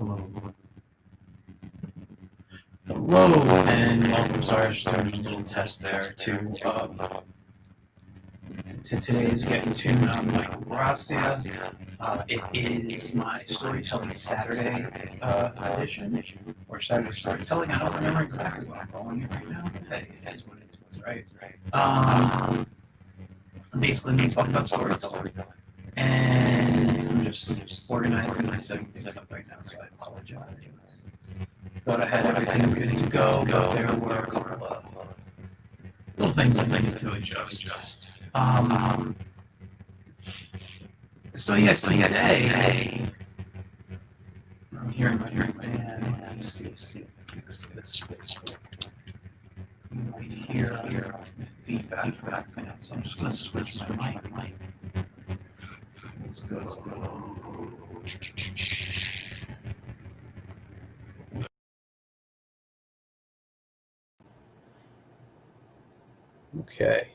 Hello, and welcome. Sorry, I just doing a little test there to today's Getting Tuned. I'm Michael Gracia. It is my Storytelling Saturday edition, or Saturday Storytelling. I don't remember exactly what I'm calling it right now. Hey, it is what it is, right? Basically, me talking about storytelling. And I'm just organizing my segments up right now, so I apologize. Thought I had everything good to go, but there were a couple of little things I needed to adjust. So today, I'm hearing my band. Let's see if I fix this. You might hear feedback from that fan, so I'm just going to switch my mic. Let's go. Okay.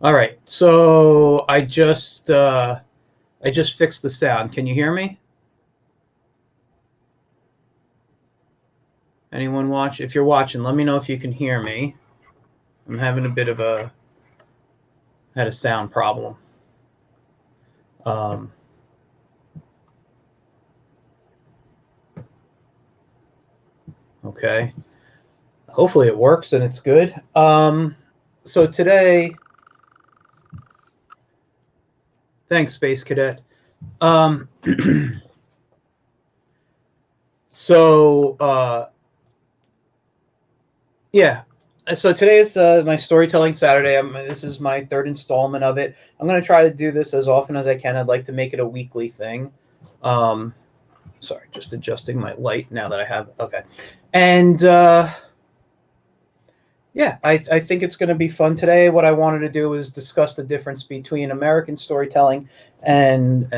All right. So I just fixed the sound. Can you hear me? Anyone watch? If you're watching, let me know if you can hear me. I'm having a bit of had a sound problem. Okay. Hopefully it works and it's good. So today, thanks, Space Cadet. Yeah. So today is my Storytelling Saturday. This is my third installment of it. I'm going to try to do this as often as I can. I'd like to make it a weekly thing. Sorry, just adjusting my light now that I have. Okay. And yeah, I think it's going to be fun today. What I wanted to do is discuss the difference between American storytelling and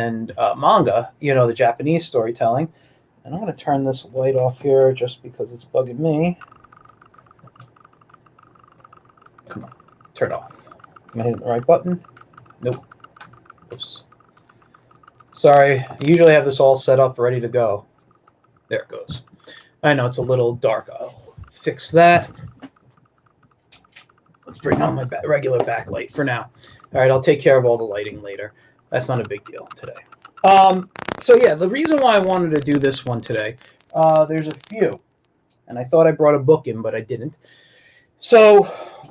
manga, the Japanese storytelling. And I'm going to turn this light off here just because it's bugging me. Come on, turn it off. Am I hitting the right button? Nope. Oops. Sorry, I usually have this all set up, ready to go. There it goes. I know it's a little dark. I'll fix that. Let's bring on my regular backlight for now. All right, I'll take care of all the lighting later. That's not a big deal today. So yeah, the reason why I wanted to do this one today, there's a few, and I thought I brought a book in, but I didn't. So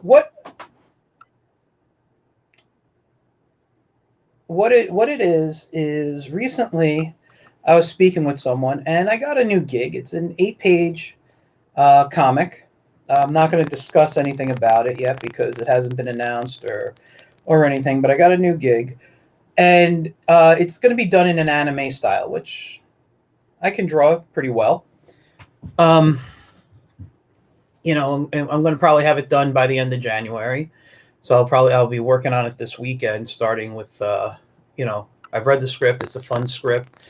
what it is recently I was speaking with someone, and I got a new gig. It's an 8-page comic. I'm not going to discuss anything about it yet because it hasn't been announced or anything, but I got a new gig. And it's going to be done in an anime style, which I can draw pretty well. I'm going to probably have it done by the end of January. So I'll be working on it this weekend, starting with, I've read the script. It's a fun script.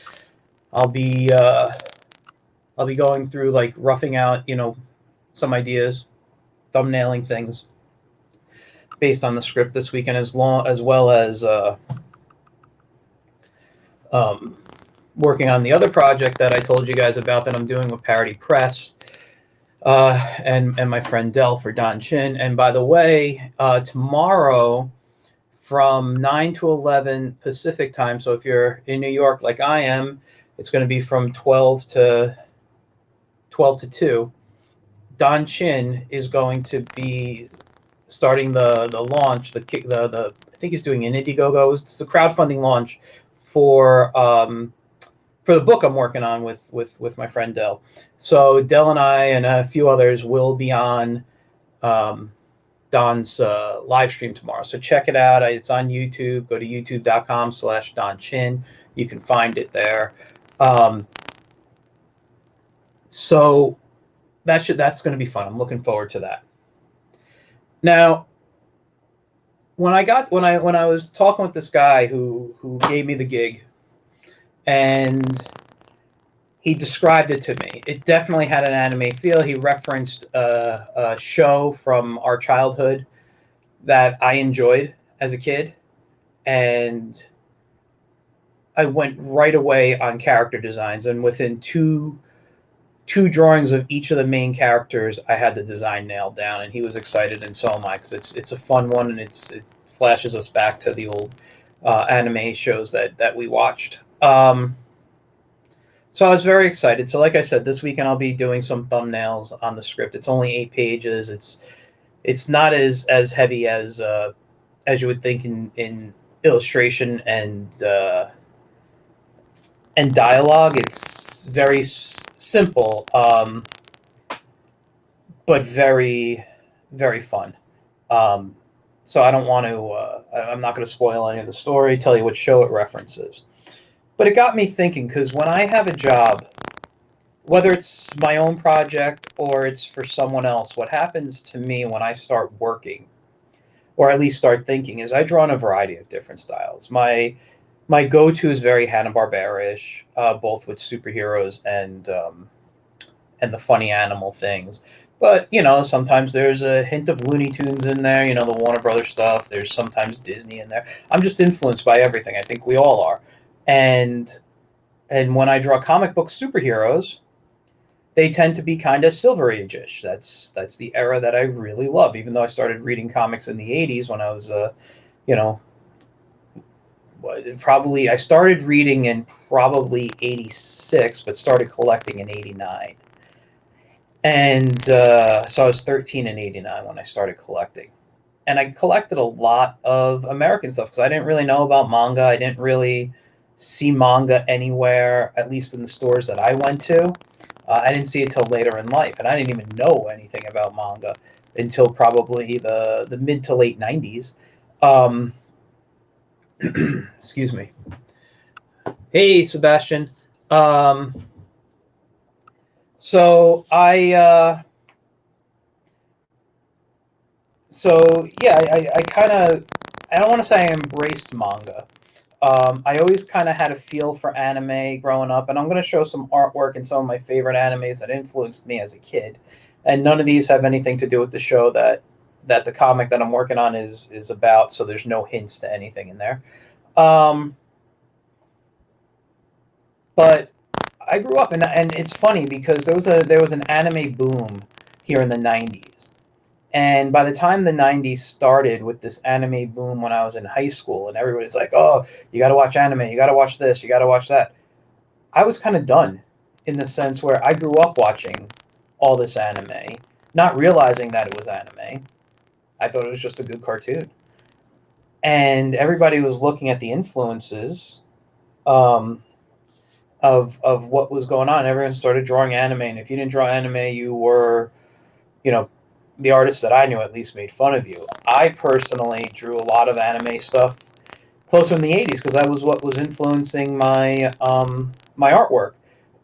I'll be going through, like, roughing out, some ideas, thumbnailing things based on the script this weekend, as well as working on the other project that I told you guys about that I'm doing with Parody Press, and my friend Del for Don Chin. And by the way, tomorrow from 9 to 11 Pacific time, so if you're in New York like I am, it's going to be from 12 to 2. Don Chin is going to be starting the launch, I think he's doing an Indiegogo. It's a crowdfunding launch for the book I'm working on with my friend Del. So Del and I and a few others will be on Don's live stream tomorrow. So check it out. It's on YouTube. Go to youtube.com/DonChin. You can find it there. So that's going to be fun. I'm looking forward to that. Now, when I was talking with this guy who gave me the gig, and he described it to me, it definitely had an anime feel. He referenced a show from our childhood that I enjoyed as a kid, and I went right away on character designs, and within two drawings of each of the main characters, I had the design nailed down, and he was excited, and so am I, because it's a fun one, and it flashes us back to the old anime shows that we watched. So I was very excited. So like I said, this weekend I'll be doing some thumbnails on the script. It's only 8 pages. It's not as heavy as you would think in illustration and dialogue. It's very simple, but very very fun. Um, so I don't want to. I'm not going to spoil any of the story. Tell you what show it references. But it got me thinking, because when I have a job, whether it's my own project or it's for someone else, what happens to me when I start working, or at least start thinking, is I draw in a variety of different styles. My go-to is very Hanna-Barbera-ish, both with superheroes and the funny animal things. But sometimes there's a hint of Looney Tunes in there. The Warner Brothers stuff. There's sometimes Disney in there. I'm just influenced by everything. I think we all are. And when I draw comic book superheroes, they tend to be kind of Silver Age-ish. That's the era that I really love. Even though I started reading comics in the '80s when I was you know, probably I started reading in probably '86, but started collecting in '89. And so I was 13 in '89 when I started collecting. And I collected a lot of American stuff because I didn't really know about manga. I didn't really see manga anywhere, at least in the stores that I went to. I didn't see it till later in life, and I didn't even know anything about manga until probably the mid to late '90s. Excuse me. Hey, Sebastian. Um, so I kind of, I don't want to say I embraced manga. I always kind of had a feel for anime growing up, and I'm going to show some artwork and some of my favorite animes that influenced me as a kid. And none of these have anything to do with the show that the comic that I'm working on is about, so there's no hints to anything in there. Um, but I grew up, and it's funny because there was an anime boom here in the '90s. And by the time the '90s started with this anime boom when I was in high school, and everybody's like, "Oh, you got to watch anime, you got to watch this, you got to watch that," I was kind of done, in the sense where I grew up watching all this anime, not realizing that it was anime. I thought it was just a good cartoon. And everybody was looking at the influences um, of what was going on. Everyone started drawing anime, and if you didn't draw anime, you were, you know, the artists that I knew at least made fun of you. I personally drew a lot of anime stuff closer in the '80s because that was what was influencing my artwork,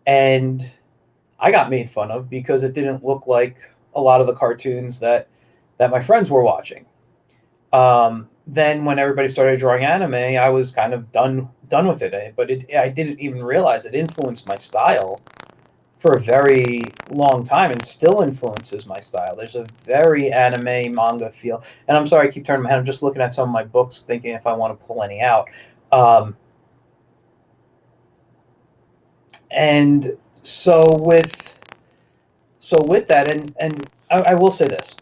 and I got made fun of because it didn't look like a lot of the cartoons that my friends were watching. Then when everybody started drawing anime, I was kind of done with it. But I didn't even realize it influenced my style for a very long time, and still influences my style. There's a very anime manga feel. And I'm sorry, I keep turning my head. I'm just looking at some of my books, thinking if I want to pull any out. Um, and so with that, and I will say this: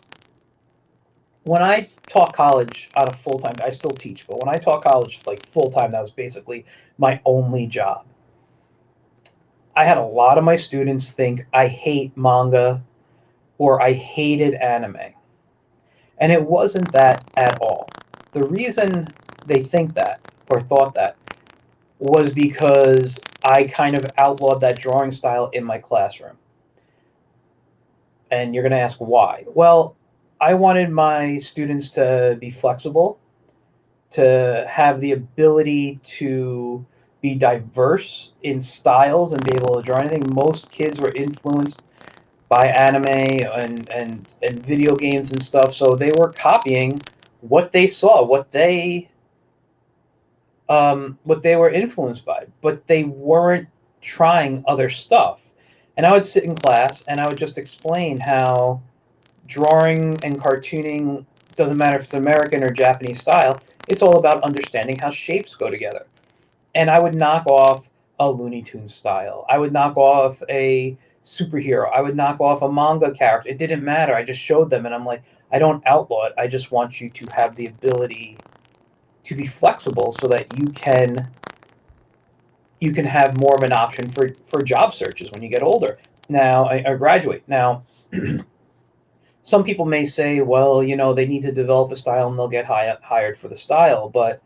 when I taught college on a full time, I still teach, but when I taught college like full time, that was basically my only job. I had a lot of my students think I hate manga or I hated anime. And it wasn't that at all. The reason they think that or thought that was because I kind of outlawed that drawing style in my classroom. And you're going to ask why. Well, I wanted my students to be flexible, to have the ability to be diverse in styles and be able to draw anything. Most kids were influenced by anime and video games and stuff, so they were copying what they saw, what they were influenced by, but they weren't trying other stuff. And I would sit in class and I would just explain how drawing and cartooning doesn't matter if it's American or Japanese style. It's all about understanding how shapes go together. and I would knock off a Looney Tunes style. I would knock off a superhero. I would knock off a manga character. It didn't matter. I just showed them, and I'm like, I don't outlaw it. I just want you to have the ability to be flexible so that you can have more of an option for job searches when you get older. Now, I graduate. Now, some people may say, well, you know, they need to develop a style and they'll get hired for the style. But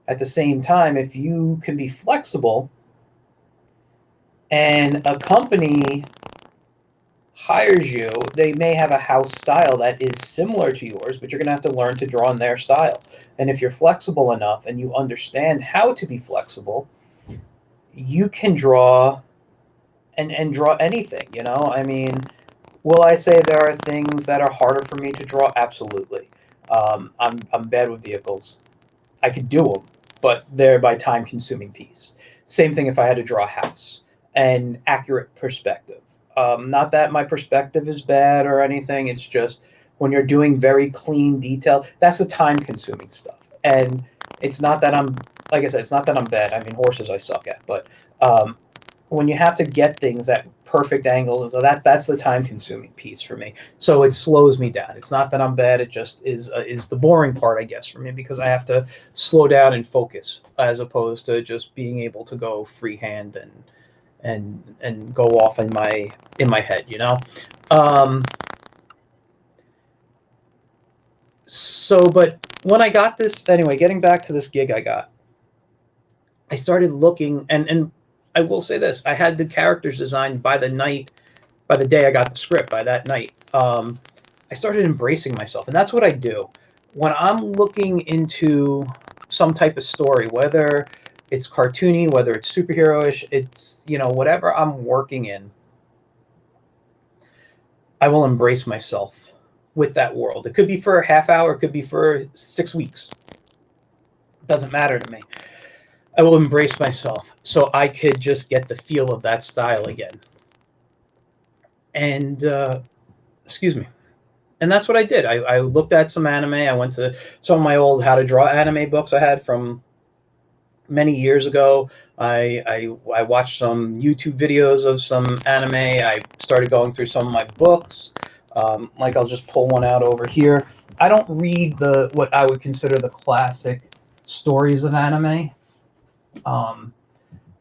at the same time, if you can be flexible and a company hires you, they may have a house style that is similar to yours, but you're going to have to learn to draw in their style. And if you're flexible enough and you understand how to be flexible, you can draw and draw anything, you know? I mean, will I say there are things that are harder for me to draw? Absolutely. I'm bad with vehicles. I could do them, but they're by time-consuming piece. Same thing if I had to draw a house and accurate perspective. Not that my perspective is bad or anything. It's just when you're doing very clean detail, that's the time-consuming stuff. And it's not that I'm, like I said, it's not that I'm bad. I mean, horses I suck at, but when you have to get things at perfect angles, so that's the time-consuming piece for me. So it slows me down. It's not that I'm bad. It just is the boring part, I guess, for me, because I have to slow down and focus as opposed to just being able to go freehand and go off in my head, you know. But when I got this, anyway, getting back to this gig I got, I started looking, and I will say this: I had the characters designed by the day I got the script. By that night, I started embracing myself, and that's what I do when I'm looking into some type of story, whether it's cartoony, whether it's superheroish, it's, you know, whatever I'm working in, I will embrace myself with that world. It could be for a half hour, it could be for 6 weeks. It doesn't matter to me. I will embrace myself so I could just get the feel of that style again. And excuse me. And that's what I did. I looked at some anime. I went to some of my old how to draw anime books I had from many years ago. I watched some YouTube videos of some anime. I started going through some of my books. Like, I'll just pull one out over here. I don't read what I would consider the classic stories of anime. I'm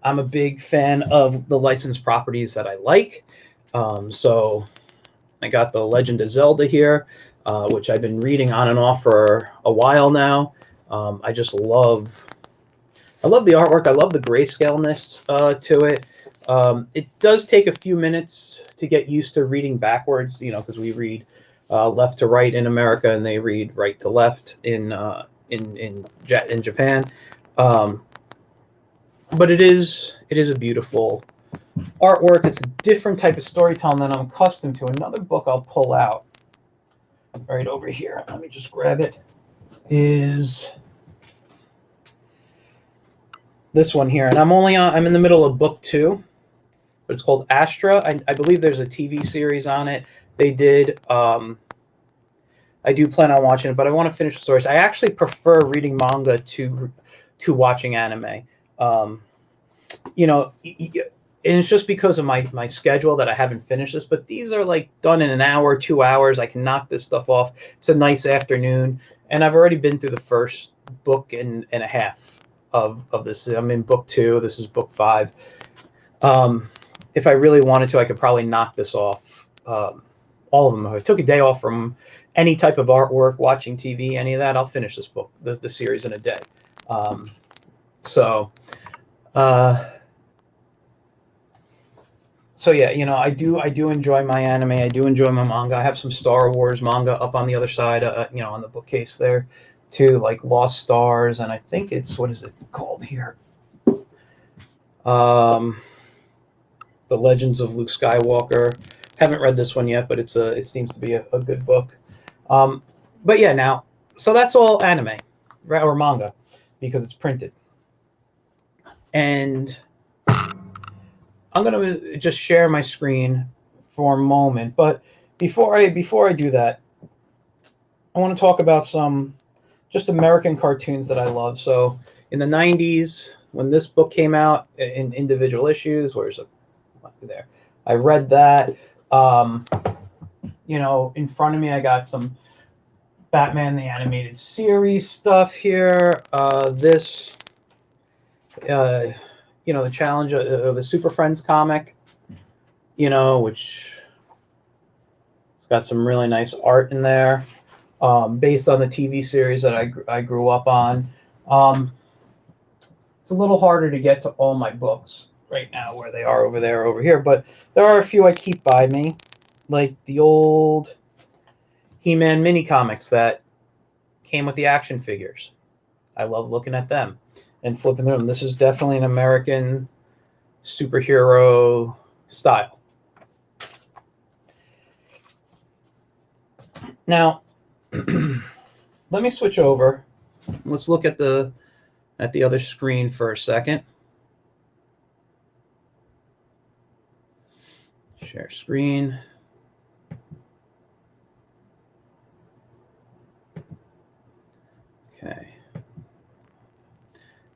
a big fan of the licensed properties that I like. So I got the Legend of Zelda here, which I've been reading on and off for a while now. I just love the artwork. I love the grayscaleness to it. It does take a few minutes to get used to reading backwards, you know, because we read left to right in America, and they read right to left in Japan. But it is a beautiful artwork. It's a different type of storytelling than I'm accustomed to. Another book I'll pull out right over here, let me just grab it, is this one here. And I'm in the middle of book 2, but it's called Astra. I believe there's a TV series on it. They did. I do plan on watching it, but I want to finish the stories. I actually prefer reading manga to watching anime. You know, and it's just because of my schedule that I haven't finished this, but these are like done in an hour, 2 hours. I can knock this stuff off. It's a nice afternoon, and I've already been through the first book and a half of this. I'm in book 2. This is book 5. If I really wanted to, I could probably knock this off. All of them. If I took a day off from any type of artwork, watching TV, any of that, I'll finish this book, the series, in a day. So yeah, you know, I do enjoy my anime. I do enjoy my manga. I have some Star Wars manga up on the other side, you know, on the bookcase there, too, like Lost Stars, and I think it's, what is it called here? The Legends of Luke Skywalker. Haven't read this one yet, but it seems to be a good book. But yeah, now, so that's all anime, right, or manga, because it's printed. And I'm gonna just share my screen for a moment, but before I do that, I want to talk about some just American cartoons that I love. So in the 90s, when this book came out in individual issues. Where's it? There. I read that. You know, in front of me, I got some Batman the Animated Series stuff here. This, you know, the challenge of the Super Friends comic, you know, which it's got some really nice art in there, based on the TV series that I grew up on. It's a little harder to get to all my books right now where they are over there, over here, but there are a few I keep by me, like the old He-Man mini comics that came with the action figures. I love looking at them and flipping through them. This is definitely an American superhero style. Now, let me switch over. Let's look at the other screen for a second. Share screen. Okay.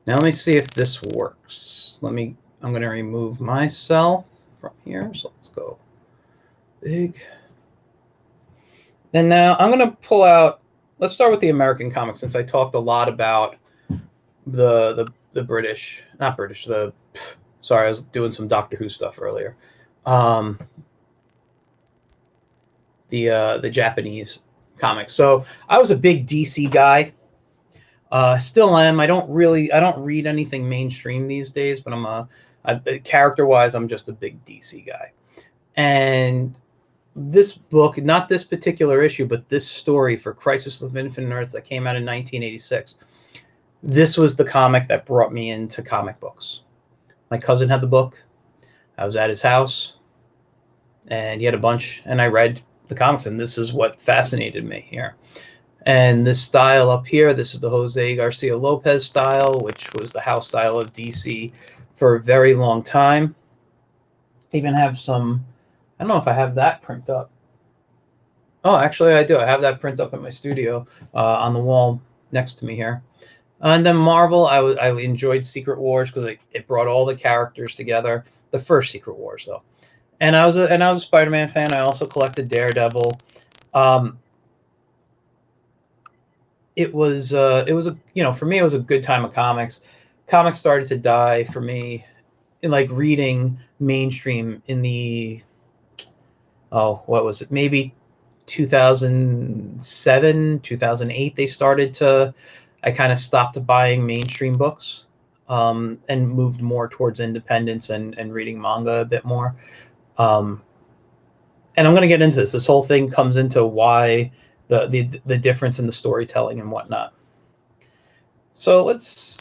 Now let me see if this works. I'm going to remove myself from here. So let's go big. And now I'm going to pull out, let's start with the American comics, since I talked a lot about the British, not British, sorry, I was doing some Doctor Who stuff earlier. The Japanese comics. So I was a big DC guy. Still am. I don't read anything mainstream these days, but character-wise, I'm just a big DC guy. And this book, not this particular issue, but this story for Crisis of Infinite Earths that came out in 1986, this was the comic that brought me into comic books. My cousin had the book. I was at his house, and he had a bunch, and I read the comics, and this is what fascinated me here. And this style up here, this is the Jose Garcia Lopez style, which was the house style of DC for a very long time. I even have some, I don't know if I have that print up. Oh, actually I do. I have that print up in my studio on the wall next to me here. And then Marvel, I enjoyed Secret Wars because it brought all the characters together. The first Secret Wars, though. And I was a Spider-Man fan. I also collected Daredevil. It was a, you know, for me, it was a good time of comics. Comics started to die for me in like reading mainstream in the, what was it? Maybe 2007, 2008, they started to, I kind of stopped buying mainstream books and moved more towards independence and reading manga a bit more. And I'm going to get into this. This whole thing comes into why the difference in the storytelling and whatnot. So let's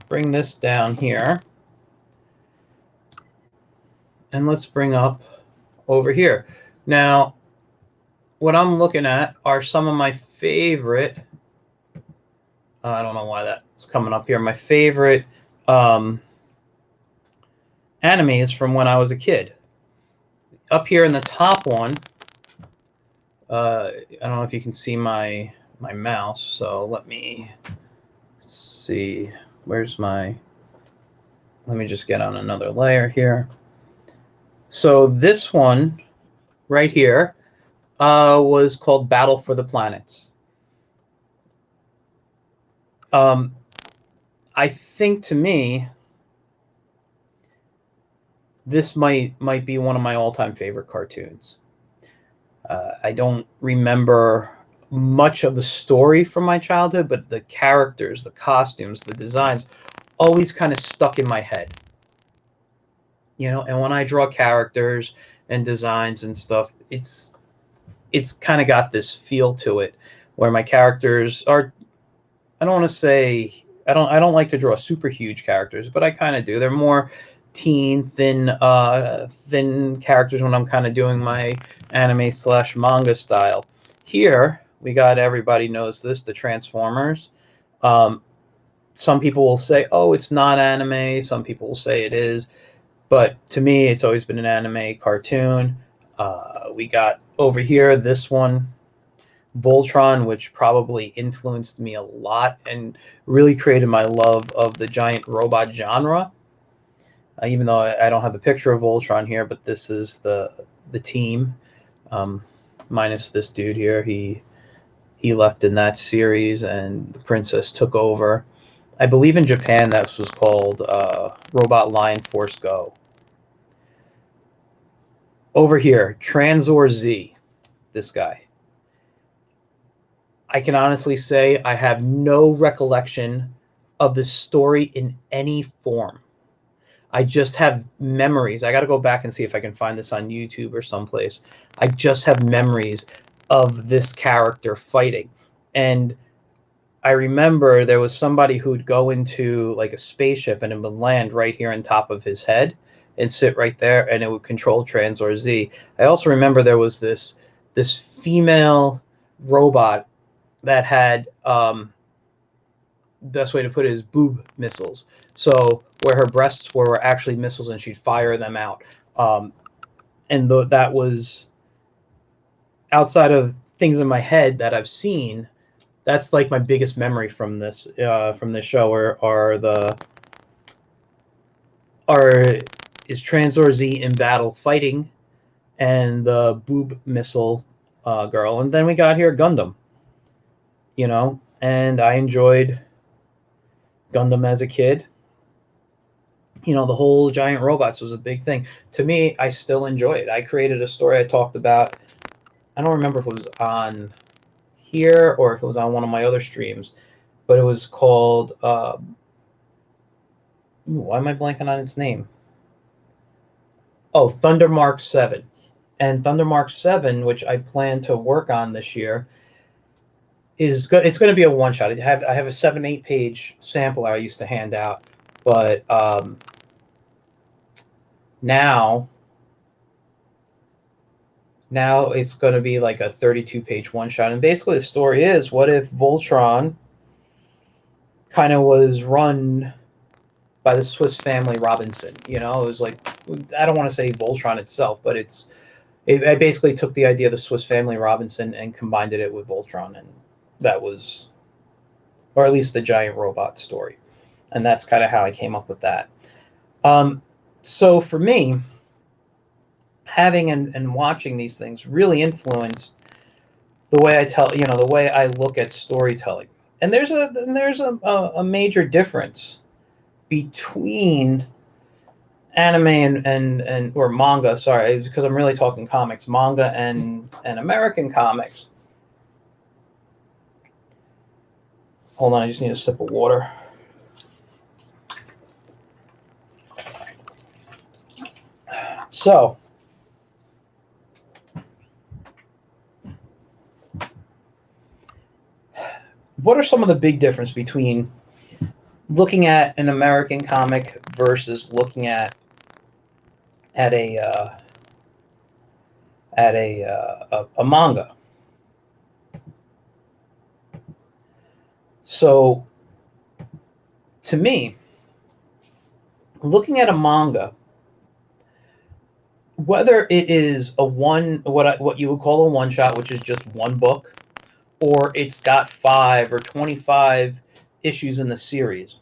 bring this down here. And let's bring up over here. Now, what I'm looking at are some of my favorite, I don't know why that's coming up here, my favorite animes from when I was a kid. Up here in the top one, I don't know if you can see my mouse, so let me see. Where's my, let me just get on another layer here. So this one right here was called Battle for the Planets. I think, to me, this might be one of my all-time favorite cartoons. I don't remember much of the story from my childhood, but the characters, the costumes, the designs always kind of stuck in my head. You know, and when I draw characters and designs and stuff, it's kind of got this feel to it where my characters are, I don't want to say, I don't like to draw super huge characters, but I kind of do. They're more teen, thin characters when I'm kind of doing my anime/manga style. Here we got, everybody knows this, the Transformers. Some people will say, oh, it's not anime. Some people will say it is. But to me, it's always been an anime cartoon. We got over here this one, Voltron, which probably influenced me a lot and really created my love of the giant robot genre. Even though I don't have a picture of Voltron here, but this is the team, um, minus this dude here. He left in that series, and the princess took over. I believe in Japan that was called Robot Lion Force Go. Over here, Transor Z, this guy. I can honestly say I have no recollection of the story in any form. I just have memories. I got to go back and see if I can find this on YouTube or someplace. I just have memories of this character fighting. And I remember there was somebody who'd go into like a spaceship and it would land right here on top of his head and sit right there, and it would control Transor Z. I also remember there was this female robot that had best way to put it is boob missiles. So where her breasts were actually missiles, and she'd fire them out. And that was outside of things in my head that I've seen. That's like my biggest memory from this show. Is Transor Z in battle fighting, and the boob missile girl, and then we got here Gundam. And I enjoyed Gundam as a kid. The whole giant robots was a big thing. To me, I still enjoy it. I created a story I talked about. I don't remember if it was on here or if it was on one of my other streams, but it was called, why am I blanking on its name? Oh, Thunder Mark 7. And Thunder Mark 7, which I plan to work on this year, is good. It's going to be a one-shot. I have a 7-8 page sampler I used to hand out, but now it's going to be like a 32 page one-shot. And basically the story is, what if Voltron kind of was run by the Swiss Family Robinson? It was like, I don't want to say Voltron itself, but I basically took the idea of the Swiss Family Robinson and combined it with Voltron, and that was, or at least the giant robot story. And that's kind of how I came up with that. So for me, having and watching these things really influenced the way I tell, the way I look at storytelling. And there's a major difference between anime and or manga, sorry, because I'm really talking comics, manga and American comics. Hold on, I just need a sip of water. So, what are some of the big differences between looking at an American comic versus looking at a manga? So, to me, looking at a manga, whether it is what you would call a one-shot, which is just one book, or it's got 5 or 25 issues in the series,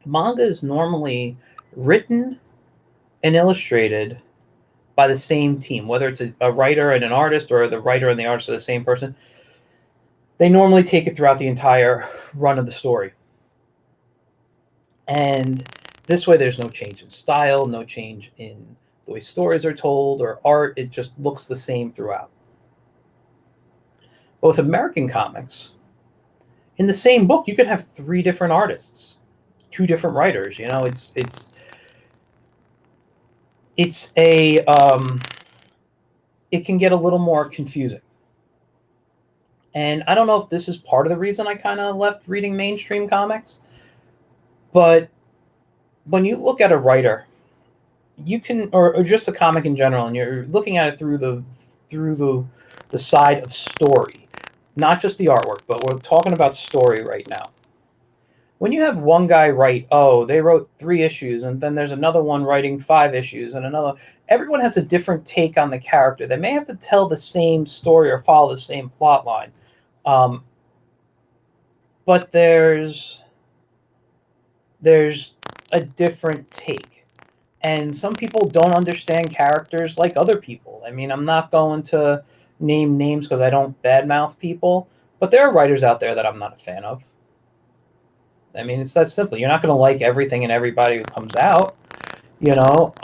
manga is normally written and illustrated by the same team, whether it's a writer and an artist, or the writer and the artist are the same person. They normally take it throughout the entire run of the story. And this way there's no change in style, no change in the way stories are told or art. It just looks the same throughout. But with American comics, in the same book, you can have 3 different artists, 2 different writers. It can get a little more confusing. And I don't know if this is part of the reason I kind of left reading mainstream comics, but when you look at a writer, you can, or just a comic in general, and you're looking at it through the side of story, not just the artwork, but we're talking about story right now. when you have one guy write, oh, they wrote 3 issues, and then there's another one writing 5 issues, and another, everyone has a different take on the character. They may have to tell the same story or follow the same plot line, but there's a different take. And some people don't understand characters like other people. I mean, I'm not going to name names because I don't badmouth people, but there are writers out there that I'm not a fan of. I mean, it's that simple. You're not going to like everything and everybody who comes out, you know.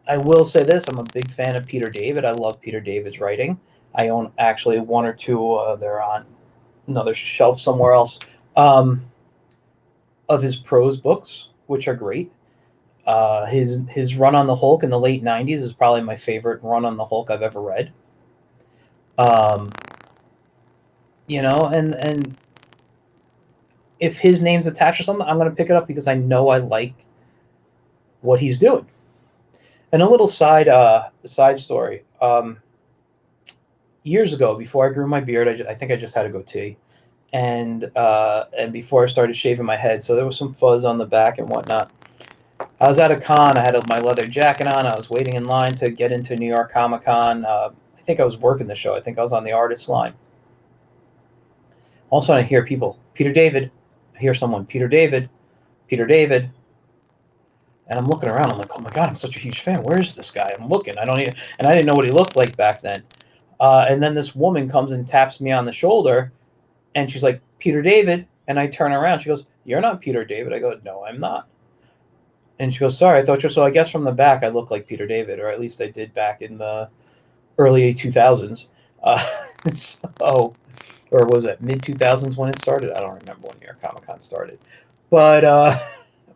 I will say this: I'm a big fan of Peter David. I love Peter David's writing. I own actually one or two. They're on another shelf somewhere else, of his prose books, which are great. His run on the Hulk in the late '90s is probably my favorite run on the Hulk I've ever read. Um, you know, and if his name's attached to something, I'm going to pick it up because I know I like what he's doing. And a little side story. Years ago, before I grew my beard, I think I just had a goatee, and before I started shaving my head, so there was some fuzz on the back and whatnot. I was at a con. I had my leather jacket on. I was waiting in line to get into New York Comic Con. I think I was working the show. I think I was on the artist line. All of a sudden, I hear people, Peter David. I hear someone, Peter David, Peter David. And I'm looking around. I'm like, oh my God, I'm such a huge fan. Where is this guy? I'm looking. I didn't know what he looked like back then. And then this woman comes and taps me on the shoulder, and she's like, Peter David. And I turn around. She goes, you're not Peter David. I go, no, I'm not. And she goes, sorry, I thought you. So I guess from the back I look like Peter David, or at least I did back in the early 2000s. So, or was it mid 2000s when it started? I don't remember when New York Comic Con started, but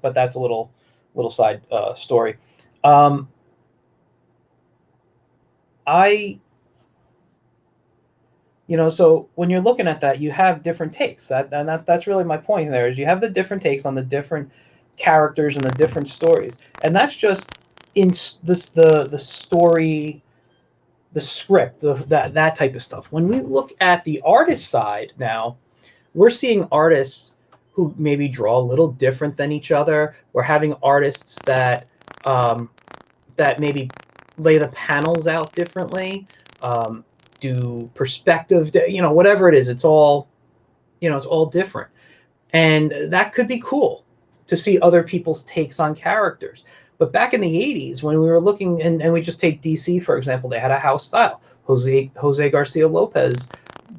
that's a little side story. I so when you're looking at that, you have different takes. That's really my point there. Is you have the different takes on the different characters and the different stories, and that's just in the story, the script, that type of stuff. When we look at the artist side now, we're seeing artists who maybe draw a little different than each other. We're having artists that that maybe lay the panels out differently, do perspective, whatever it is. It's all it's all different, and that could be cool to see other people's takes on characters. But back in the 80s, when we were looking, and we just take DC, for example, they had a house style. Jose Garcia Lopez,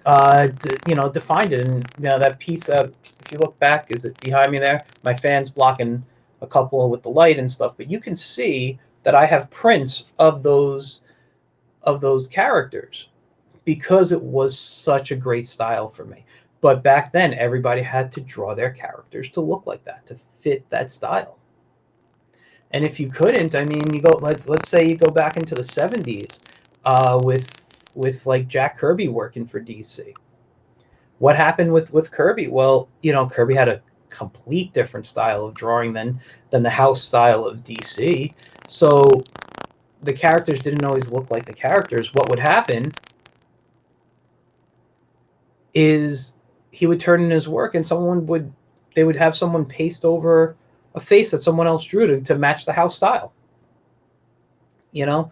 defined it. And that piece, if you look back, is it behind me there? My fan's blocking a couple with the light and stuff, but you can see that I have prints of those characters because it was such a great style for me. But back then, everybody had to draw their characters to look like that, to fit that style. And if you couldn't, I mean, you go let's say you go back into the 70s, with like Jack Kirby working for DC. What happened with Kirby? Well, Kirby had a complete different style of drawing than the house style of DC. So the characters didn't always look like the characters. What would happen is he would turn in his work, and they would have someone paste over a face that someone else drew to match the house style. So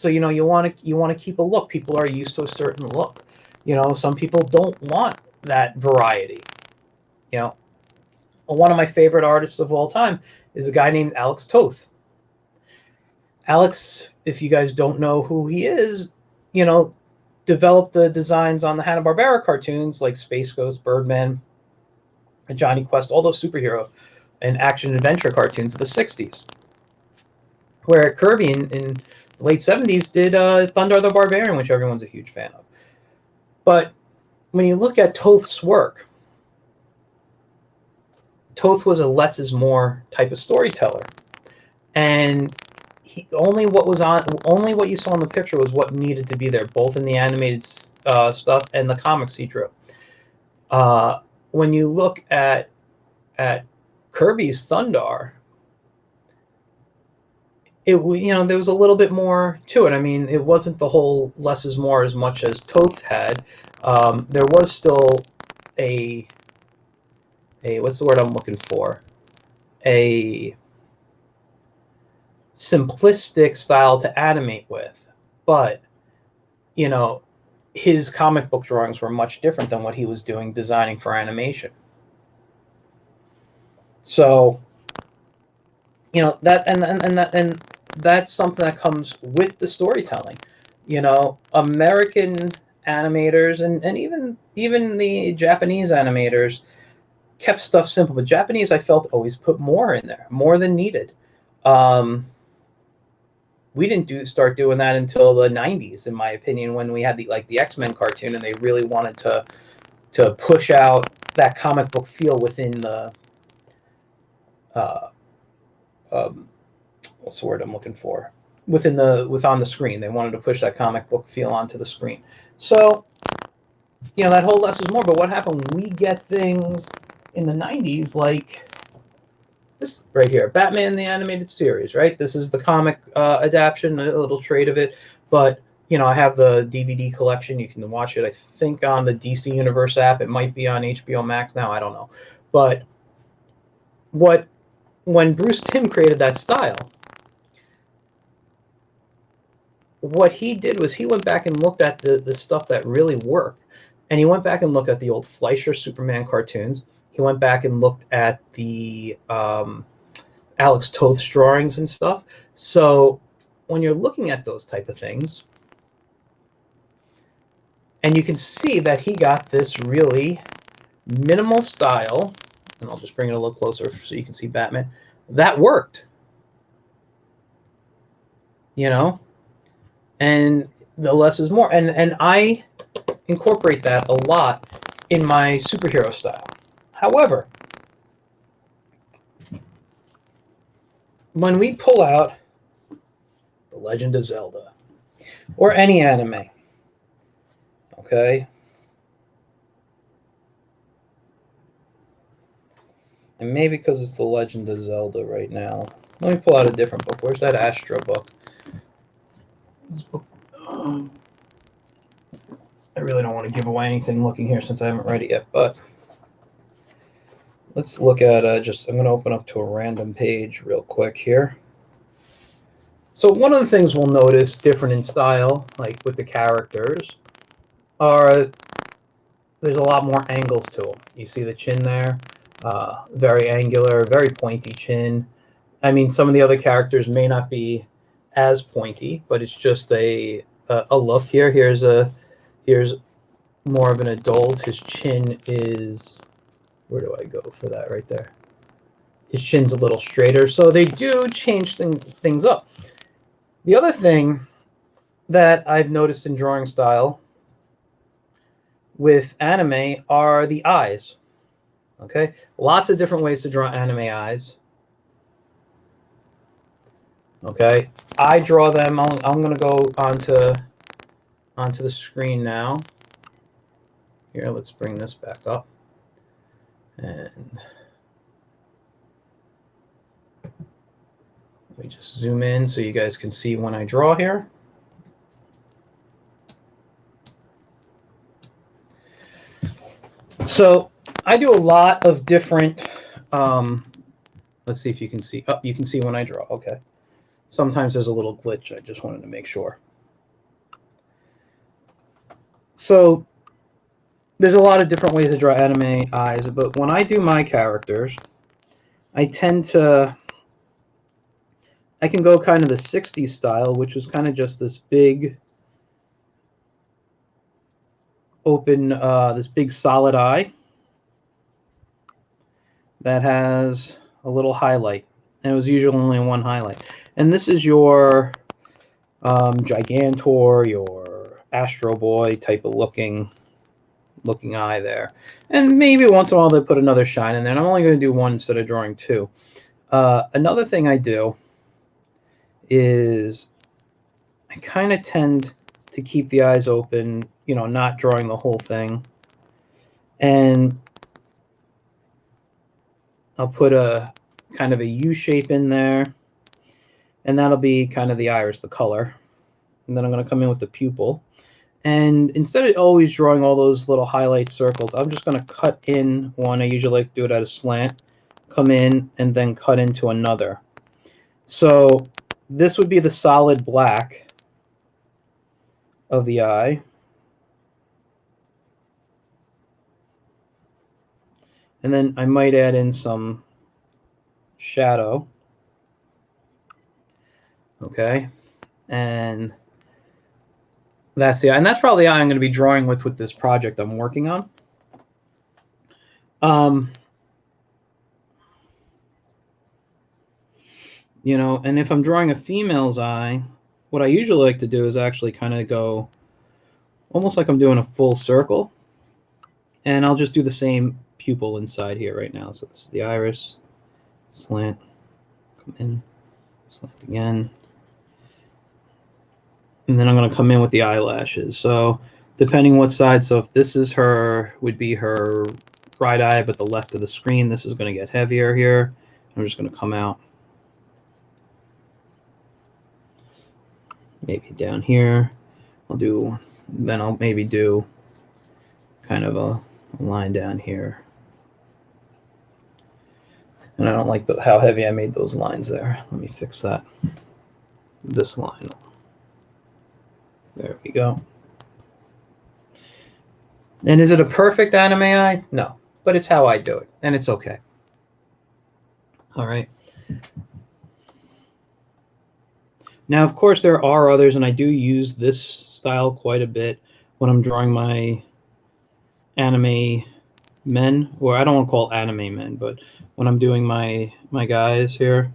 you want to keep a look. People are used to a certain look. Some people don't want that variety. One of my favorite artists of all time is a guy named Alex Toth. Alex, if you guys don't know who he is, developed the designs on the Hanna-Barbera cartoons like Space Ghost, Birdman, and Johnny Quest, all those superhero and action adventure cartoons of the 60s. Where Kirby in the late 70s did Thundarr the Barbarian, which everyone's a huge fan of. But when you look at Toth's work, Toth was a less is more type of storyteller. And only what you saw in the picture was what needed to be there, both in the animated stuff and the comics he drew. When you look at Kirby's Thundarr, there was a little bit more to it. I mean, it wasn't the whole less is more as much as Toth had. There was still a what's the word I'm looking for? A simplistic style to animate with, but you know, his comic book drawings were much different than what he was doing designing for animation. So, you know, and that's something that comes with the storytelling. You know, American animators and even the Japanese animators kept stuff simple, but Japanese, I felt, always put more in there, more than needed. We didn't start doing that until the 90s, in my opinion, when we had the X-Men cartoon, and they really wanted to push out that comic book feel within the what's the word I'm looking for? On the screen. They wanted to push that comic book feel onto the screen. So, you know, that whole less is more. But what happened? We get things in the 90s like this right here, Batman the Animated Series, right? This is the comic adaptation, a little trade of it. But, you know, I have the DVD collection. You can watch it, I think, on the DC Universe app. It might be on HBO Max now. I don't know. But when Bruce Timm created that style, what he did was he went back and looked at the stuff that really worked. And he went back and looked at the old Fleischer Superman cartoons. He went back and looked at the Alex Toth's drawings and stuff. So when you're looking at those type of things, and you can see that he got this really minimal style, and I'll just bring it a little closer so you can see Batman, that worked. You know? And the less is more. And I incorporate that a lot in my superhero style. However, when we pull out The Legend of Zelda or any anime, okay, and maybe because it's The Legend of Zelda right now, let me pull out a different book. Where's that Astro book? This book, I really don't want to give away anything looking here since I haven't read it yet, but let's look at I'm going to open up to a random page real quick here. So one of the things we'll notice different in style, like with the characters, are there's a lot more angles to them. You see the chin there, very angular, very pointy chin. I mean, some of the other characters may not be as pointy, but it's just a look here. Here's more of an adult. His chin is, where do I go for that right there? His chin's a little straighter. So they do change things up. The other thing that I've noticed in drawing style with anime are the eyes. Okay, lots of different ways to draw anime eyes. Okay, I draw them. I'm going to go onto the screen now. Here, let's bring this back up. And let me just zoom in so you guys can see when I draw here. So I do a lot of different, let's see if you can see. Oh, you can see when I draw. Okay. Sometimes there's a little glitch. I just wanted to make sure. So there's a lot of different ways to draw anime eyes, but when I do my characters, I can go kind of the 60s style, which is kind of just this big open, this big solid eye that has a little highlight. And it was usually only one highlight. And this is your Gigantor, your Astro Boy type of looking eye there. And maybe once in a while they put another shine in there. And I'm only going to do one instead of drawing two. Another thing I do is I kind of tend to keep the eyes open, you know, not drawing the whole thing. And I'll put a kind of a U shape in there. And that'll be kind of the iris, the color. And then I'm going to come in with the pupil. And instead of always drawing all those little highlight circles, I'm just going to cut in one. I usually like to do it at a slant. Come in and then cut into another. So this would be the solid black of the eye. And then I might add in some shadow. Okay. And that's the eye. And that's probably the eye I'm going to be drawing with this project I'm working on. You know, and if I'm drawing a female's eye, what I usually like to do is actually kind of go almost like I'm doing a full circle. And I'll just do the same pupil inside here right now. So this is the iris, slant, come in, slant again. And then I'm going to come in with the eyelashes. So depending what side, so if this is her, would be her right eye, but the left of the screen, this is going to get heavier here. I'm just going to come out maybe down here. Then I'll maybe do kind of a line down here. And I don't like how heavy I made those lines there. Let me fix that. This line. There we go. And is it a perfect anime eye? No, but it's how I do it, and it's okay. All right. Now, of course, there are others, and I do use this style quite a bit when I'm drawing my anime men, or I don't want to call anime men, but when I'm doing my guys here.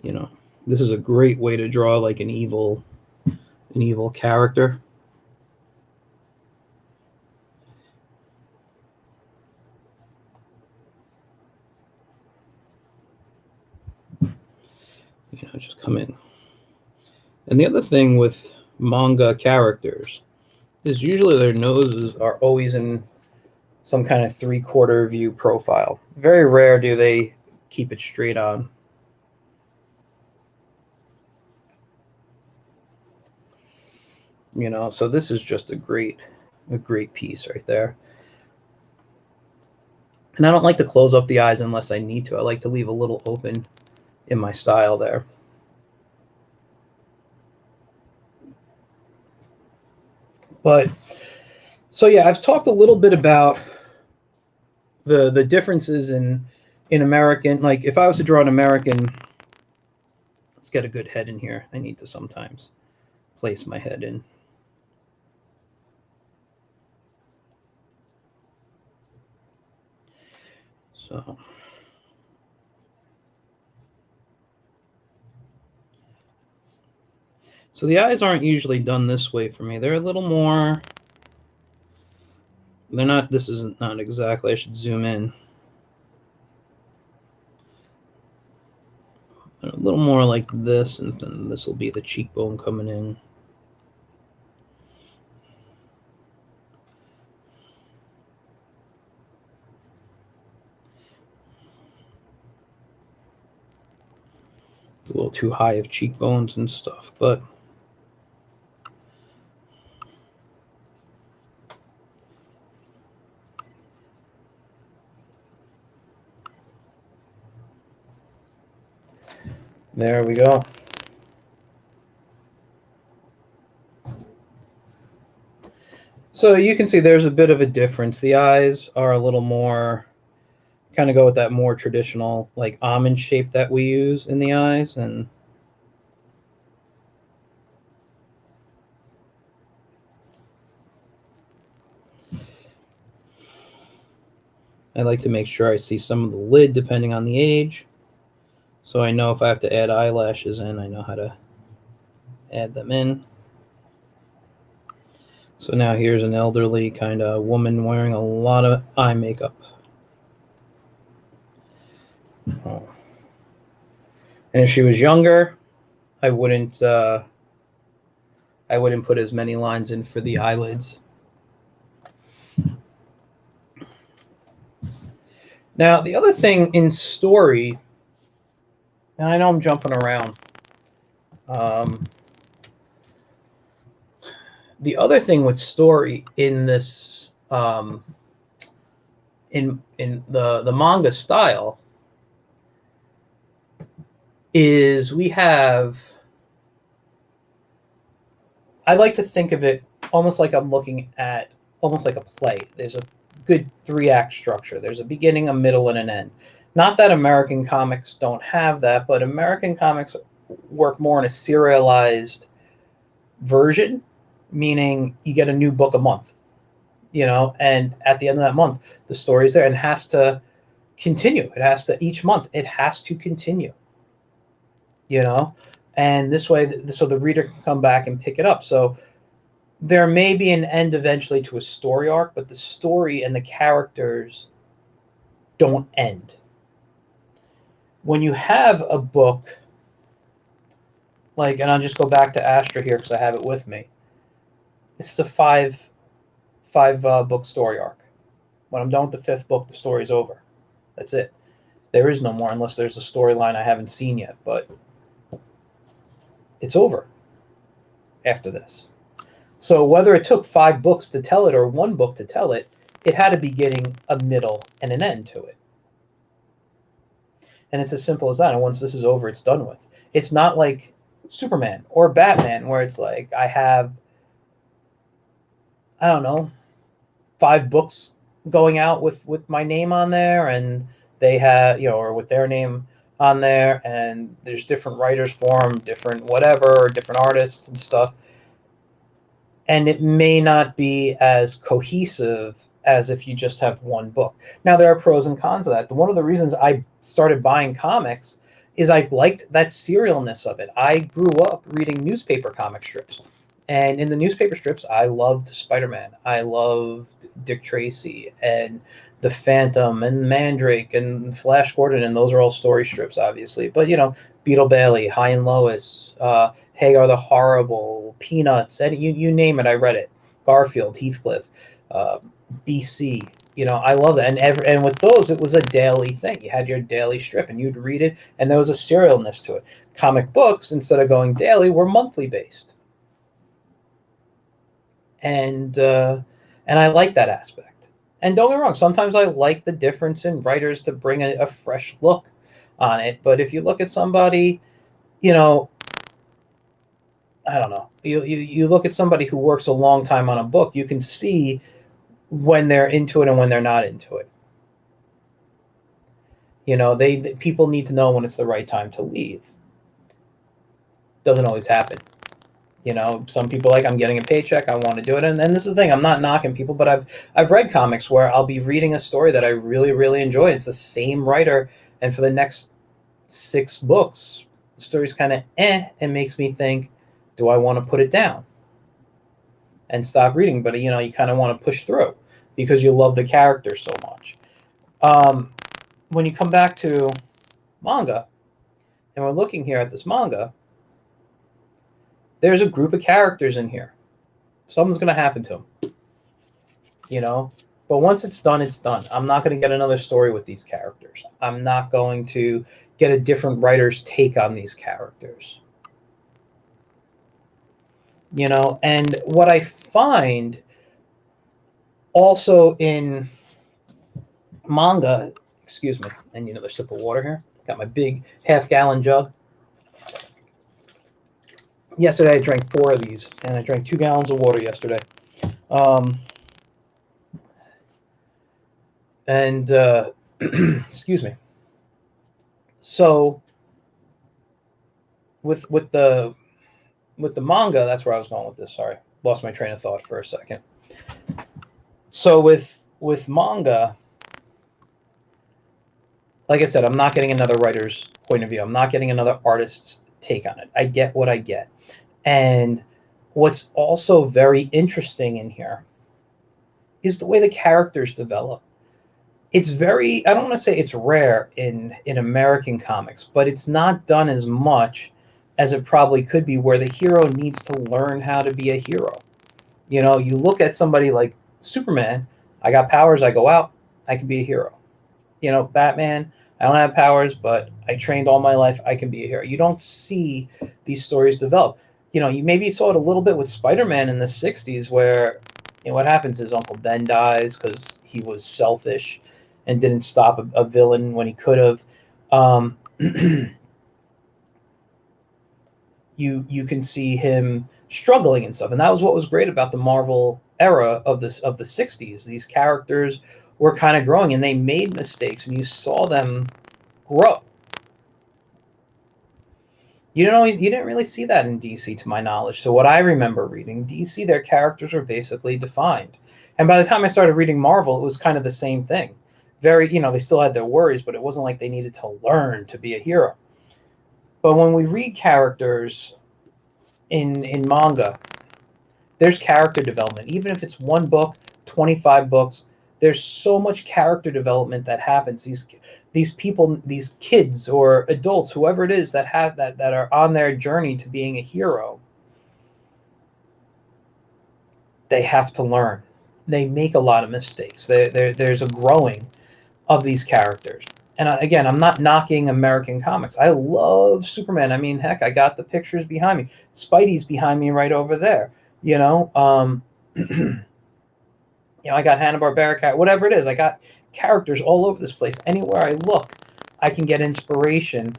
You know, this is a great way to draw like an evil character. You know, just come in. And the other thing with manga characters is usually their noses are always in some kind of 3/4 view profile. Very rare do they keep it straight on. You know, so this is just a great piece right there. And I don't like to close up the eyes unless I need to. I like to leave a little open in my style there. But so yeah, I've talked a little bit about the differences in American. Like if I was to draw an American, let's get a good head in here. I need to sometimes place my head in. So the eyes aren't usually done this way for me. They're a little more, they're not, this is not exactly, I should zoom in. They're a little more like this, and then this will be the cheekbone coming in. It's a little too high of cheekbones and stuff, but there we go. So you can see there's a bit of a difference. The eyes are a little more, kind of go with that more traditional, like almond shape that we use in the eyes, and I like to make sure I see some of the lid depending on the age. So I know if I have to add eyelashes in, I know how to add them in. So now here's an elderly kind of woman wearing a lot of eye makeup. Oh. And if she was younger, I wouldn't put as many lines in for the eyelids. Now, the other thing in story, and I know I'm jumping around, the other thing with story in this, in the manga style, is we have, I like to think of it almost like I'm looking at almost like a play. There's a good 3-act structure. There's a beginning, a middle, and an end. Not that American comics don't have that, but American comics work more in a serialized version, meaning you get a new book a month, and at the end of that month, the story's there and it has to continue. It has to, each month, it has to continue, and this way, so the reader can come back and pick it up. So there may be an end eventually to a story arc, but the story and the characters don't end. When you have a book, like, and I'll just go back to Astra here because I have it with me. It's a five book story arc. When I'm done with the 5th book, the story's over. That's it. There is no more unless there's a storyline I haven't seen yet, but it's over after this. So whether it took 5 books to tell it or 1 book to tell it, it had a beginning, a middle, and an end to it. And it's as simple as that. And once this is over, it's done with. It's not like Superman or Batman where it's like I have, I don't know, 5 books going out with my name on there, and they have, or with their name on there, and there's different writers for them, different whatever, different artists and stuff. And it may not be as cohesive as if you just have 1 book. Now, there are pros and cons of that. One of the reasons I started buying comics is I liked that serialness of it. I grew up reading newspaper comic strips. And in the newspaper strips, I loved Spider-Man. I loved Dick Tracy and the Phantom and Mandrake and Flash Gordon, and those are all story strips, obviously. But, Beetle Bailey, High and Lois, Hagar the Horrible, Peanuts, and you name it, I read it. Garfield, Heathcliff, BC. I love that. And with those, it was a daily thing. You had your daily strip, and you'd read it, and there was a serialness to it. Comic books, instead of going daily, were monthly based. And I like that aspect. And don't get me wrong, sometimes I like the difference in writers to bring a fresh look on it. But if you look at somebody, I don't know, you look at somebody who works a long time on a book, you can see when they're into it and when they're not into it. People need to know when it's the right time to leave. Doesn't always happen. Some people I'm getting a paycheck, I want to do it. And this is the thing, I'm not knocking people, but I've read comics where I'll be reading a story that I really, really enjoy. It's the same writer, and for the next 6 books, the story's kind of and makes me think, do I want to put it down and stop reading? But, you kind of want to push through because you love the character so much. When you come back to manga, and we're looking here at this manga, there's a group of characters in here. Something's going to happen to them, But once it's done, it's done. I'm not going to get another story with these characters. I'm not going to get a different writer's take on these characters. And what I find also in manga, excuse me, I need another sip of water here. Got my big half-gallon jug. Yesterday I drank 4 of these, and I drank 2 gallons of water yesterday. Excuse me. So with the manga, that's where I was going with this. Sorry, lost my train of thought for a second. So with manga, like I said, I'm not getting another writer's point of view. I'm not getting another artist's take on it. I get what I get. And what's also very interesting in here is the way the characters develop. It's very, I don't want to say it's rare in American comics, but it's not done as much as it probably could be, where the hero needs to learn how to be a hero. You look at somebody like Superman, I got powers, I go out, I can be a hero. You know, Batman, I don't have powers, but I trained all my life. I can be a hero. You don't see these stories develop. You know, you maybe saw it a little bit with Spider-Man in the 60s where, you know, what happens is Uncle Ben dies because he was selfish and didn't stop a villain when he could have. Um, you can see him struggling and stuff, and that was what was great about the Marvel era of the 60s. These characters were kind of growing, and they made mistakes, and you saw them grow. You didn't really see that in DC, to my knowledge. So what I remember reading DC, their characters were basically defined, and by the time I started reading Marvel, it was kind of the same thing. Very, you know, they still had their worries, but it wasn't like they needed to learn to be a hero. But when we read characters in manga, there's character development. Even if it's one book, 25 books, there's so much character development that happens. These people, these kids or adults, whoever it is that have that are on their journey to being a hero, they have to learn. They make a lot of mistakes. There's a growing of these characters. And again, I'm not knocking American comics. I love Superman. I mean, heck, I got the pictures behind me. Spidey's behind me right over there. You know, you know, I got Hanna-Barbera, whatever it is. I got characters all over this place. Anywhere I look, I can get inspiration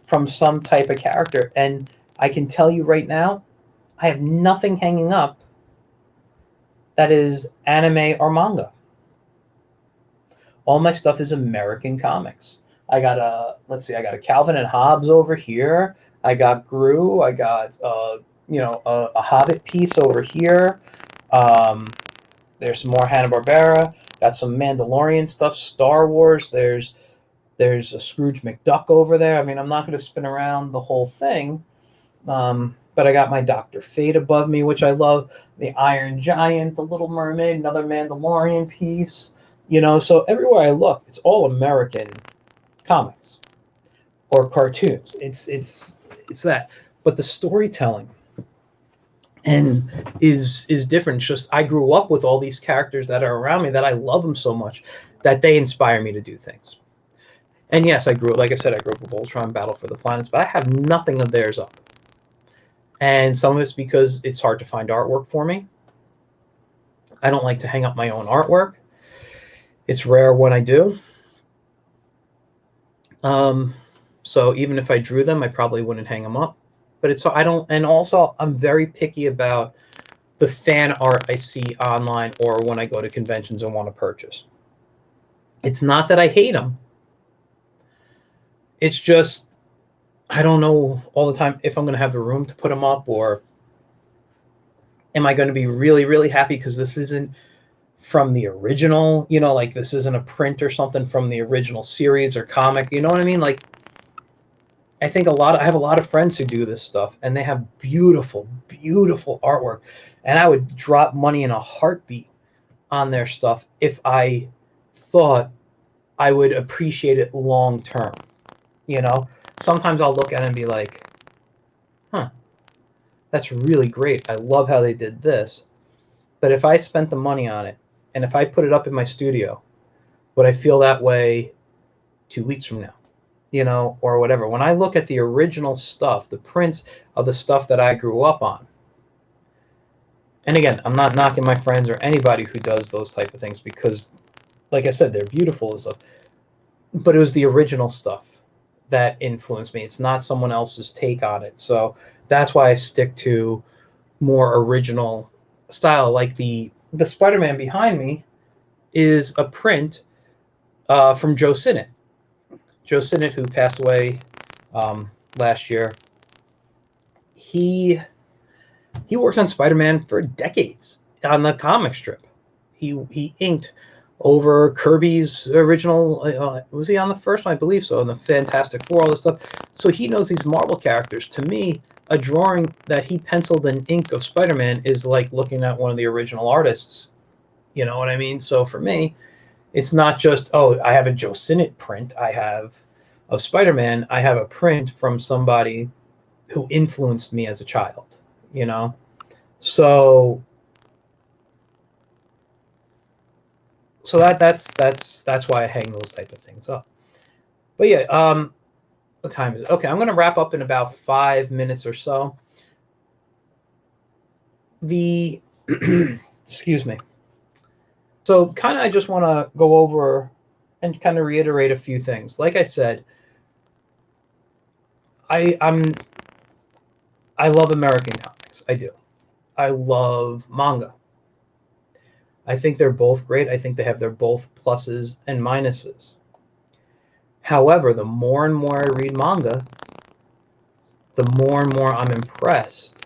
from some type of character. And I can tell you right now, I have nothing hanging up that is anime or manga. All my stuff is American comics. I got let's see, I got a Calvin and Hobbes over here. I got Gru. I got you know, a Hobbit piece over here. Um, there's some more Hanna-Barbera. Got some Mandalorian stuff, Star Wars. There's a Scrooge McDuck over there. I mean, I'm not going to spin around the whole thing. But I got my Dr. Fate above me, which I love. The Iron Giant, the Little Mermaid, another Mandalorian piece. You know, so everywhere I look, it's all American comics or cartoons. It's that. But the storytelling and is different. It's just I grew up with all these characters that are around me that I love them so much that they inspire me to do things. And yes, like I said, I grew up with Ultron, Battle for the Planets, but I have nothing of theirs up. And some of it's because it's hard to find artwork for me. I don't like to hang up my own artwork. It's rare when I do. So even if I drew them, I probably wouldn't hang them up. But it's I don't, and also I'm very picky about the fan art I see online or when I go to conventions and want to purchase. It's not that I hate them. It's just I don't know all the time if I'm going to have the room to put them up, or am I going to be really, really happy because this isn't from the original, you know, like this isn't a print or something from the original series or comic, you know what I mean? Like, I think I have a lot of friends who do this stuff and they have beautiful, beautiful artwork. And I would drop money in a heartbeat on their stuff if I thought I would appreciate it long term. You know, sometimes I'll look at it and be like, huh, that's really great. I love how they did this. But if I spent the money on it and if I put it up in my studio, would I feel that way 2 weeks from now? You know, or whatever. When I look at the original stuff, the prints of the stuff that I grew up on, and again, I'm not knocking my friends or anybody who does those type of things because, like I said, they're beautiful and stuff. But it was the original stuff that influenced me. It's not someone else's take on it. So that's why I stick to more original style. Like the Spider-Man behind me is a print from Joe Sinnott. Joe Sinnott, who passed away last year, he worked on Spider-Man for decades on the comic strip. He inked over Kirby's original. Was he on the first one? I believe so. And the Fantastic Four, all this stuff. So he knows these Marvel characters. To me, a drawing that he penciled and inked of Spider-Man is like looking at one of the original artists. You know what I mean? So for me, it's not just, oh, I have a Joe Sinnott print. I have of Spider-Man. I have a print from somebody who influenced me as a child. You know, so So that's why I hang those type of things up. But yeah, what time is it? Okay, I'm going to wrap up in about 5 minutes or so. The excuse me. So kind of I just want to go over and kind of reiterate a few things. Like I said, I love American comics. I do. I love manga. I think they're both great. I think they have their both pluses and minuses. However, the more and more I read manga, the more and more I'm impressed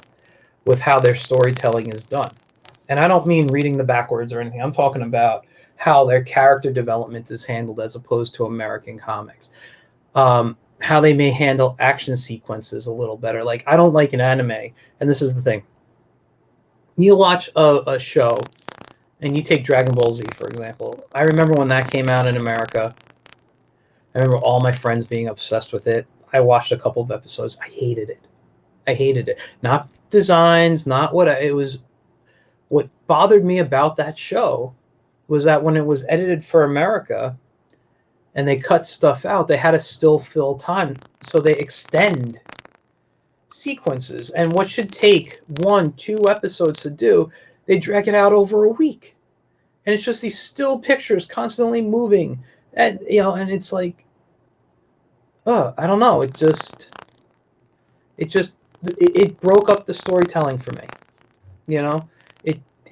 with how their storytelling is done. And I don't mean reading the backwards or anything. I'm talking about how their character development is handled as opposed to American comics. How they may handle action sequences a little better. Like, I don't like an anime, and this is the thing. You watch a show, and you take Dragon Ball Z, for example. I remember when that came out in America. I remember all my friends being obsessed with it. I watched a couple of episodes. I hated it. I hated it. Not designs, not what it was. What bothered me about that show was that when it was edited for America and they cut stuff out, they had to still fill time. So they extend sequences. And what should take 1-2 episodes to do, they drag it out over a week. And it's just these still pictures constantly moving. And and it's like, I don't know. It broke up the storytelling for me.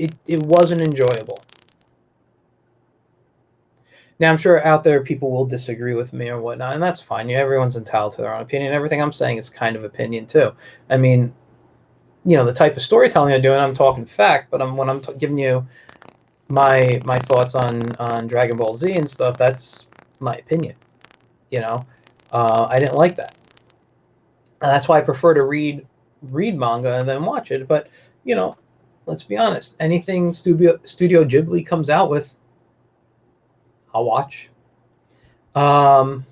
It wasn't enjoyable. Now, I'm sure out there people will disagree with me or whatnot, and that's fine. Everyone's entitled to their own opinion. Everything I'm saying is kind of opinion too. I mean, the type of storytelling I'm doing, I'm talking fact, but when I'm giving you my thoughts on Dragon Ball Z and stuff, that's my opinion. I didn't like that, and that's why I prefer to read manga and then watch it. But let's be honest, anything Studio Ghibli comes out with, I'll watch. One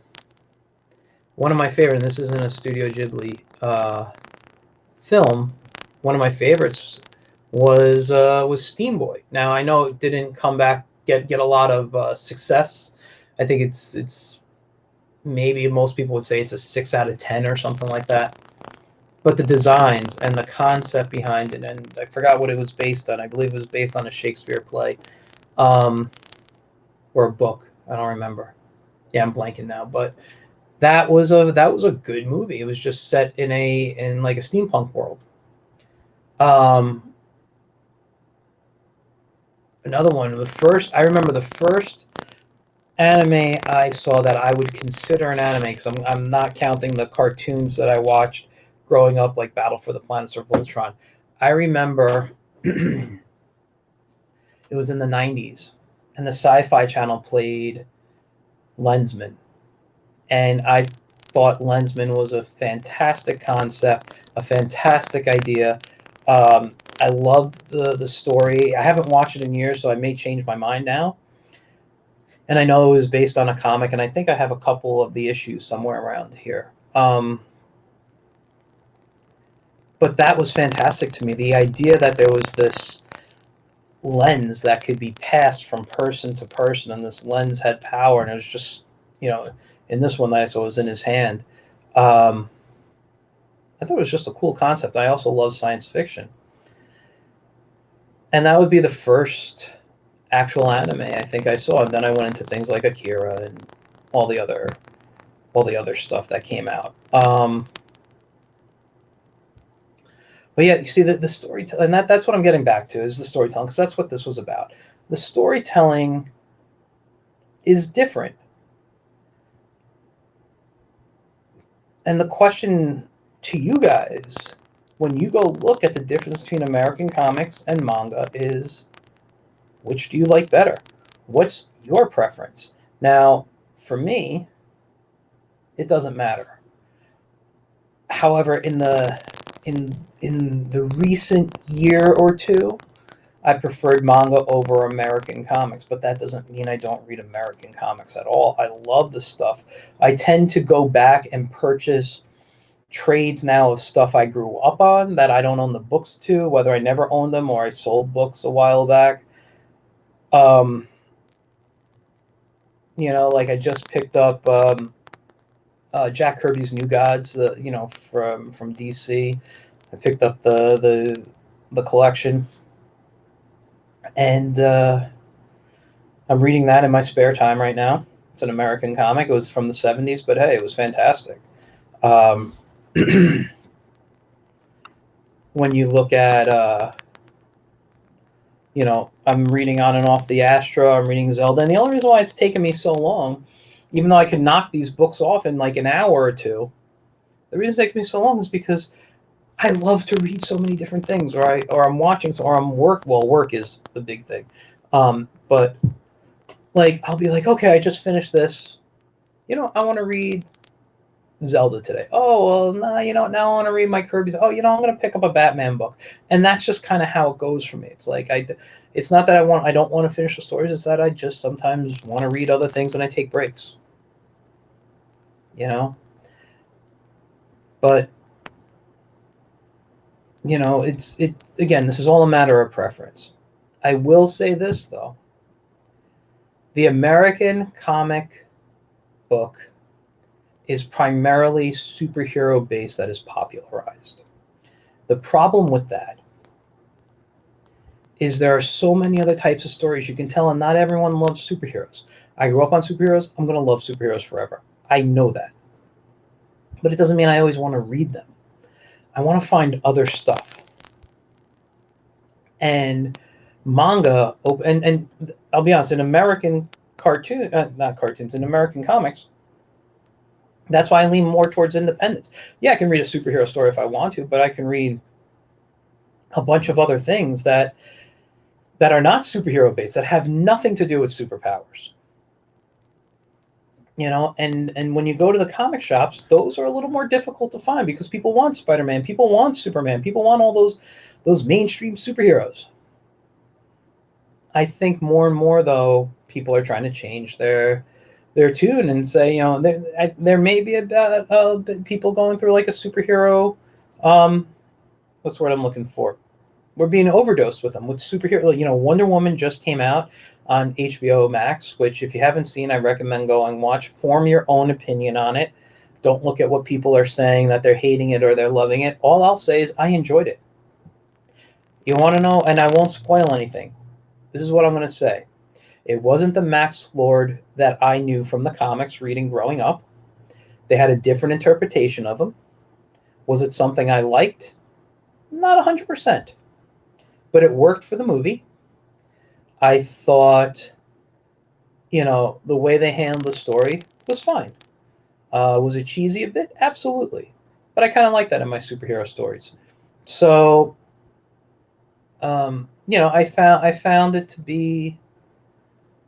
of my favorite, and this isn't a Studio Ghibli film. One of my favorites was Steam Boy. Now I know it didn't come back get a lot of success. I think it's maybe most people would say it's a 6 out of 10 or something like that. But the designs and the concept behind it, and I forgot what it was based on. I believe it was based on a Shakespeare play, or a book. I don't remember. Yeah, I'm blanking now. But that was a good movie. It was just set in like a steampunk world. Another one, I remember the first anime I saw that I would consider an anime, because I'm not counting the cartoons that I watched growing up, like Battle for the Planets or Voltron. I remember it was in the 90s, and the Sci-Fi Channel played Lensman. And I thought Lensman was a fantastic concept, a fantastic idea. I loved the story. I haven't watched it in years, so I may change my mind now. And I know it was based on a comic, and I think I have a couple of the issues somewhere around here. But that was fantastic to me. The idea that there was this lens that could be passed from person to person, and this lens had power, and it was just, in this one that I saw, it was in his hand. I thought it was just a cool concept. I also love science fiction. And that would be the first actual anime I think I saw. And then I went into things like Akira and all the other stuff that came out. But yeah, you see the storytelling, and that's what I'm getting back to, is the storytelling, because that's what this was about. The storytelling is different. And the question to you guys, when you go look at the difference between American comics and manga, is, which do you like better? What's your preference? Now, for me, it doesn't matter. However, in the recent year or two, I preferred manga over American comics, but that doesn't mean I don't read American comics at all. I love the stuff. I tend to go back and purchase trades now of stuff I grew up on that I don't own the books to, whether I never owned them or I sold books a while back. You know, like I just picked up Jack Kirby's New Gods, from DC. I picked up the collection, and I'm reading that in my spare time right now. It's an American comic. It was from the '70s, but hey, it was fantastic. Um, when you look at, I'm reading on and off the Astra. I'm reading Zelda, and the only reason why it's taken me so long, even though I can knock these books off in like an hour or two, the reason it's taken me so long is because I love to read so many different things, or I'm watching, or I'm work. Well, work is the big thing, but like I'll be like, okay, I just finished this. I want to read Zelda today. Oh well, nah, now I want to read my Kirby's. Oh, I'm gonna pick up a Batman book, and that's just kind of how it goes for me. It's like it's not that I don't want to finish the stories. It's that I just sometimes want to read other things and I take breaks. But it again. This is all a matter of preference. I will say this though: the American comic book is primarily superhero based that is popularized. The problem with that is there are so many other types of stories you can tell, and not everyone loves superheroes. I grew up on superheroes. I'm going to love superheroes forever. I know that. But it doesn't mean I always want to read them. I want to find other stuff. And manga, and I'll be honest, in American not cartoons, in American comics, that's why I lean more towards independence. Yeah, I can read a superhero story if I want to, but I can read a bunch of other things that are not superhero based, that have nothing to do with superpowers. And when you go to the comic shops, those are a little more difficult to find because people want Spider-Man, people want Superman, people want all those mainstream superheroes. I think more and more though, people are trying to change their tune and say, there may be people going through like a superhero, what's the word I'm looking for? We're being overdosed with them with superhero. Wonder Woman just came out on HBO Max, which if you haven't seen, I recommend going and watch. Form your own opinion on it. Don't look at what people are saying that they're hating it or they're loving it. All I'll say is I enjoyed it. You want to know, and I won't spoil anything. This is what I'm going to say. It wasn't the Max Lord that I knew from the comics reading growing up. They had a different interpretation of him. Was it something I liked? Not 100%. But it worked for the movie. I thought, the way they handled the story was fine. Was it cheesy a bit? Absolutely. But I kind of like that in my superhero stories. So, I found it to be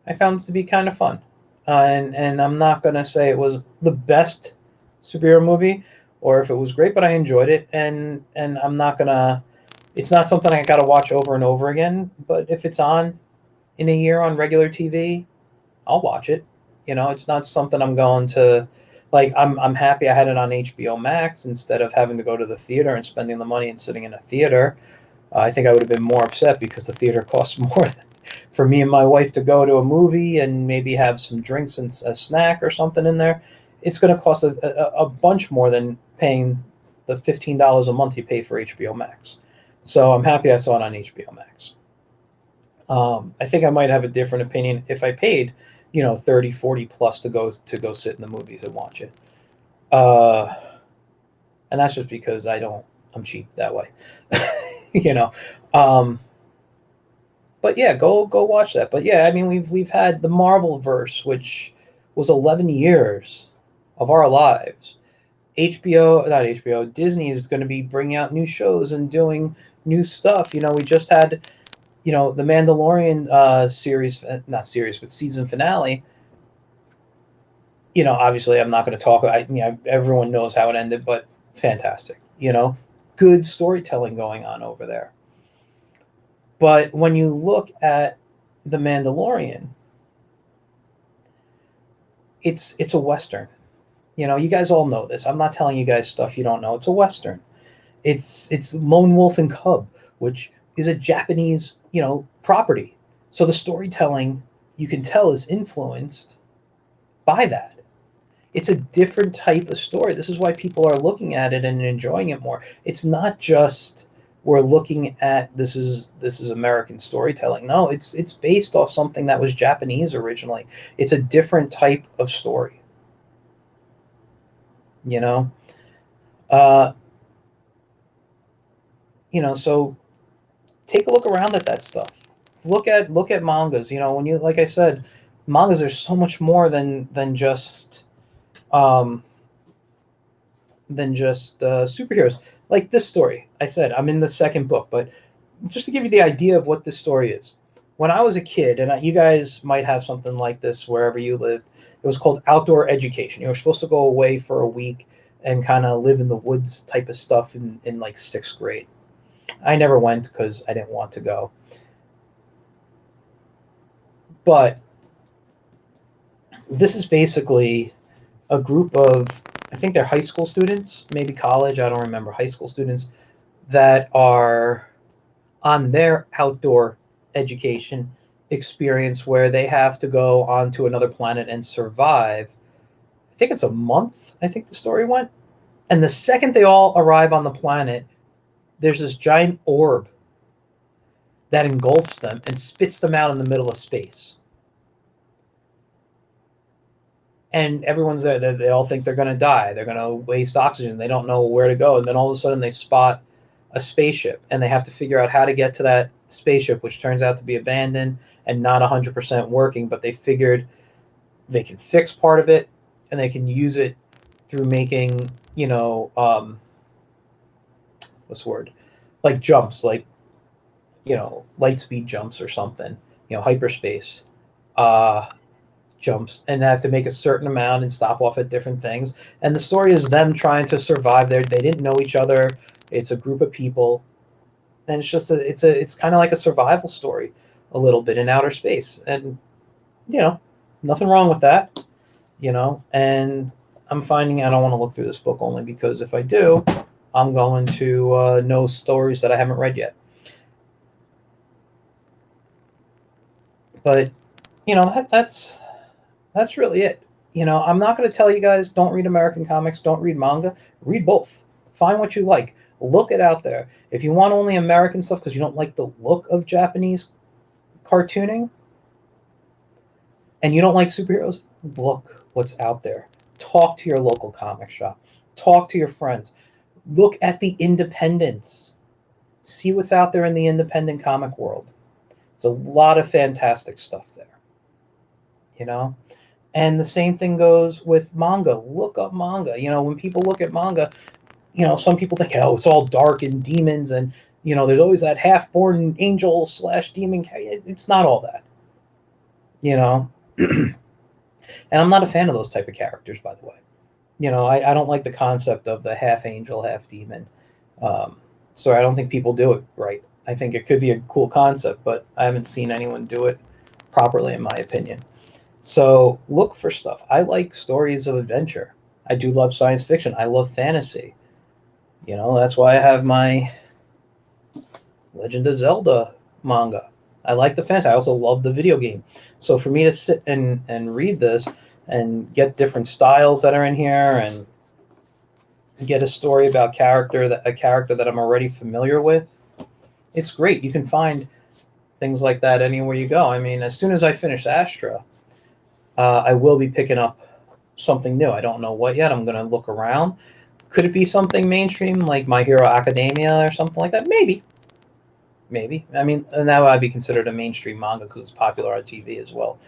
kind of fun. And I'm not gonna say it was the best superhero movie or if it was great, but I enjoyed it, and I'm not gonna. It's not something I gotta watch over and over again. But if it's on in a year on regular TV, I'll watch it. It's not something I'm going to like. I'm happy I had it on HBO Max instead of having to go to the theater and spending the money and sitting in a theater. I think I would have been more upset because the theater costs more for me and my wife to go to a movie and maybe have some drinks and a snack or something in there. It's going to cost a bunch more than paying the $15 a month you pay for HBO Max. So I'm happy I saw it on HBO Max. I think I might have a different opinion if I paid, 30, 40 plus to go sit in the movies and watch it. And that's just because I'm cheap that way. you know. Um, but yeah, go watch that. But yeah, I mean we've had the Marvel verse, which was 11 years of our lives. Not HBO, Disney is going to be bringing out new shows and doing new stuff. We just had, the Mandalorian series, not series, but season finale. Obviously I'm not going to talk. Everyone knows how it ended, but fantastic. Good storytelling going on over there. But when you look at the Mandalorian, it's a Western. You guys all know this. I'm not telling you guys stuff you don't know. It's a Western. It's Lone Wolf and Cub, which is a Japanese, property. So the storytelling, you can tell, is influenced buy that. It's a different type of story. This is why people are looking at it and enjoying it more. It's not just we're looking at this is American storytelling. No, it's based off something that was Japanese originally. It's a different type of story. You know, uh, so take a look around at that stuff. Look at mangas. When you, like I said, mangas are so much more um, than just superheroes. Like this story, I said I'm in the second book, but just to give you the idea of what this story is. When I was a kid, and you guys might have something like this wherever you lived, it was called outdoor education. You were supposed to go away for a week and kind of live in the woods type of stuff in like 6th grade. I never went because I didn't want to go. But this is basically a group of, I think they're high school students, maybe college, I don't remember, high school students that are on their outdoor education experience where they have to go onto another planet and survive. I think it's a month, I think the story went. And the second they all arrive on the planet, there's this giant orb that engulfs them and spits them out in the middle of space. And everyone's there. They all think they're going to die. They're going to waste oxygen. They don't know where to go. And then all of a sudden they spot a spaceship, and they have to figure out how to get to that spaceship, which turns out to be abandoned and not 100% working. But they figured they can fix part of it, and they can use it through making, what's the word? Like jumps, like, light speed jumps or something, hyperspace. Jumps, and have to make a certain amount and stop off at different things. And the story is them trying to survive there. They didn't know each other. It's a group of people, and it's kind of like a survival story, a little bit in outer space. And nothing wrong with that. And I'm finding I don't want to look through this book only because if I do, I'm going to know stories that I haven't read yet. But that's really it. I'm not going to tell you guys don't read American comics, don't read manga. Read both. Find what you like. Look it out there. If you want only American stuff because you don't like the look of Japanese cartooning and you don't like superheroes, look what's out there. Talk to your local comic shop. Talk to your friends. Look at the independents. See what's out there in the independent comic world. It's a lot of fantastic stuff there. And the same thing goes with manga. Look up manga. When people look at manga, some people think, oh, it's all dark and demons, and there's always that half-born angel / demon. It's not all that. And I'm not a fan of those type of characters, by the way. I don't like the concept of the half angel, half demon. So I don't think people do it right. I think it could be a cool concept, but I haven't seen anyone do it properly, in my opinion. So look for stuff. I like stories of adventure. I do love science fiction. I love fantasy. That's why I have my Legend of Zelda manga. I like the fantasy. I also love the video game. So for me to sit and read this and get different styles that are in here and get a story about a character that I'm already familiar with, it's great. You can find things like that anywhere you go. I mean, as soon as I finish Astra, I will be picking up something new. I don't know what yet. I'm going to look around. Could it be something mainstream like My Hero Academia or something like that? Maybe. I mean, that would be considered a mainstream manga because it's popular on TV as well.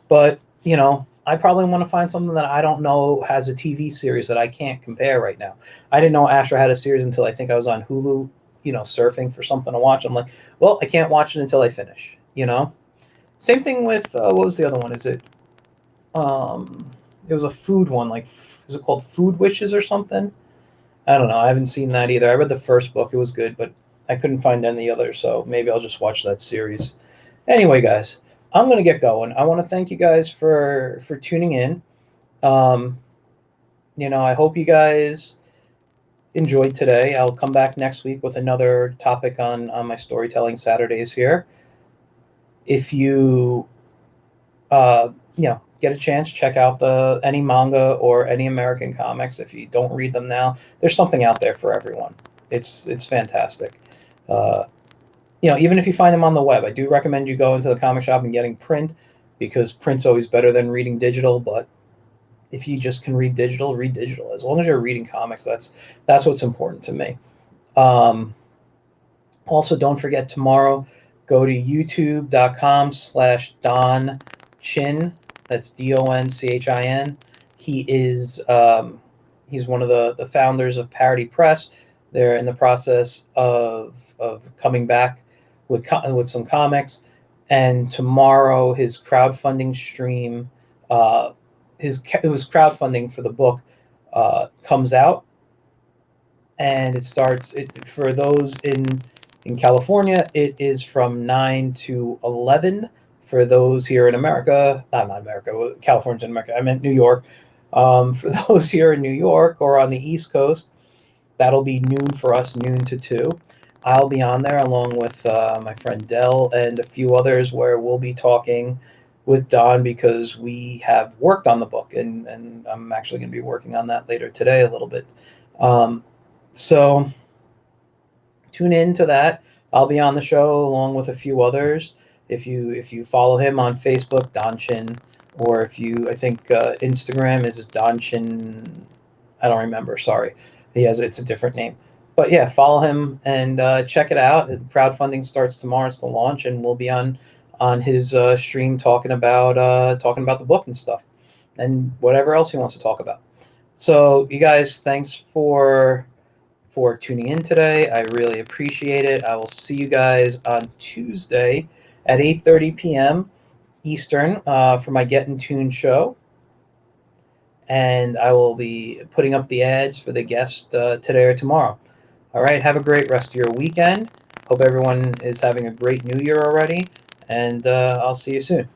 But, I probably want to find something that I don't know has a TV series that I can't compare right now. I didn't know Astra had a series until I think I was on Hulu, surfing for something to watch. I'm like, well, I can't watch it until I finish, Same thing with, what was the other one? It was a food one, like, is it called Food Wishes or something? I don't know. I haven't seen that either. I read the first book. It was good, but I couldn't find any others, so maybe I'll just watch that series. Anyway, guys, I'm going to get going. I want to thank you guys for tuning in. I hope you guys enjoyed today. I'll come back next week with another topic on my storytelling Saturdays here. If you get a chance, check out any manga or any American comics. If you don't read them now, there's something out there for everyone. It's fantastic. Uh, even if you find them on the web, I do recommend you go into the comic shop and getting print, because print's always better than reading digital. But if you just can read digital, read digital. As long as you're reading comics, that's what's important to me. Um, Also, don't forget tomorrow, go to youtube.com/Don Chin. That's DONCHIN. He's one of the founders of Parody Press. They're in the process of coming back with some comics. And tomorrow, his crowdfunding stream, it was crowdfunding for the book, comes out, and it starts. For those in California, it is from 9 to 11. For those here in America, not America, California's in America, I meant New York. For those here in New York or on the East Coast, that'll be noon for us, noon to 2. I'll be on there along with my friend Dell and a few others, where we'll be talking with Don, because we have worked on the book, and I'm actually going to be working on that later today a little bit. So tune in to that. I'll be on the show along with a few others. If you follow him on Facebook, Don Chin, or I think Instagram is Don Chin. I don't remember. Sorry, it's a different name. But yeah, follow him and check it out. The crowdfunding starts tomorrow. It's the launch, and we'll be on his stream talking about the book and stuff, and whatever else he wants to talk about. So you guys, thanks for tuning in today. I really appreciate it. I will see you guys on Tuesday at 8:30 p.m. Eastern for my Get in Tune show. And I will be putting up the ads for the guest today or tomorrow. All right, have a great rest of your weekend. Hope everyone is having a great new year already, and I'll see you soon.